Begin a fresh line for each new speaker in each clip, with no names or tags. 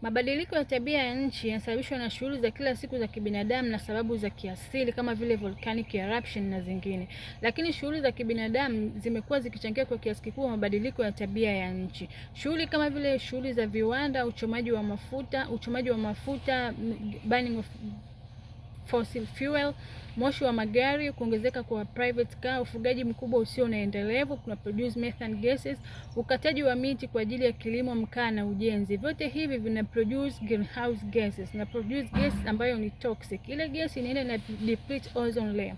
Mabadiliko ya tabia ya nchi yanasababishwa na shughuli za kila siku za kibinadamu na sababu za kiasili kama vile volcanic eruption na zingine. Lakini shughuli za kibinadamu zimekuwa zikichangia kwa kiasi kikubwa mabadiliko ya tabia ya nchi. Shughuli kama vile shughuli za viwanda, uchomaji wa mafuta, burning of fossil fuel, moshi wa magari, kuongezeka kwa private car, ufugaji mkubwa usio na endelevu kuna produce methane gases, ukataji wa miti kwa ajili ya kilimo, mkaa na ujenzi. Vyote hivi vina produce greenhouse gases na produce gas ambayo ni toxic. Ile gas inaenda na deplete ozone layer.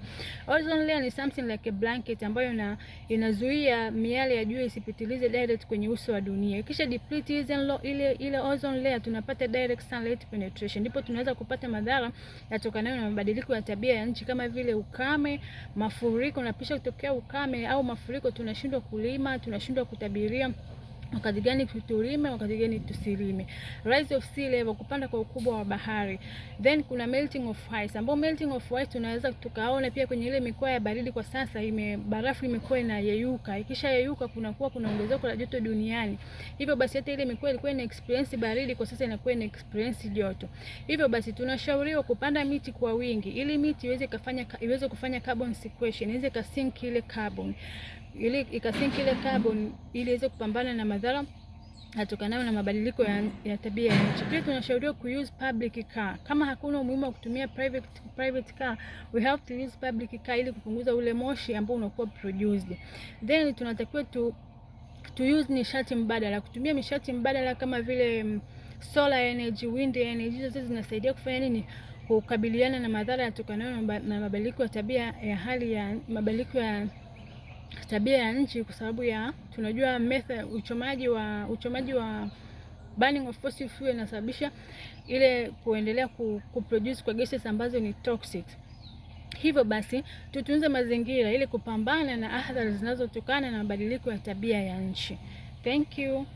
Ozone layer ni something like a blanket ambayo inazuia miale ya jua isipitilize direct kwenye uso wa dunia. Kisha deplete ile ozone layer, tunapata direct sunlight penetration. Ndipo tunaweza kupata madhara yatokanayo na mabadiliko ya tabia ya nchi kama vile ukame, mafuriko, na pisha kutokea ukame au mafuriko tunashindwa kulima, tunashindwa kutabiria wakati gani tulime, wakati gani tusilime. Rise of sea level, kupanda kwa ukubwa wa bahari. Then kuna melting of ice, ambao melting of ice tunaweza tukaona pia kwenye ile mikoa ya baridi. Kwa sasa barafu imekuwa inayeyuka, ikisha yeyuka kuna ongezeko la joto duniani. Hivyo basi hata ile mikoa ilikuwa ina experience baridi, kwa sasa inakuwa ina experience joto. Hivyo basi tunashauriwa kupanda miti kwa wingi ili miti iweze kufanya carbon sequestration, iweze kasink ile carbon ili iweze kupambana na madhara yatokanayo na mabadiliko ya tabia ya nchi. Pia tunashauriwa kuuse public car. Kama hakuna umuhimu wa kutumia private car, we have to use public car ili kupunguza ule moshi ambao unakuwa produced. Then tunatakiwa to use nishati mbadala, kutumia nishati mbadala kama vile solar energy, wind energy. Hizo zinasaidia kufanya nini? Kukabiliana na madhara yatokanayo na mabadiliko ya tabia ya nchi, kwa sababu ya tunajua uchomaji wa burning of fossil fuel inasababisha ile kuendelea kuproduce kwa gases ambazo ni toxic. Hivyo basi tutunze mazingira ili kupambana na athari zinazotokana na mabadiliko ya tabia ya nchi. Thank you.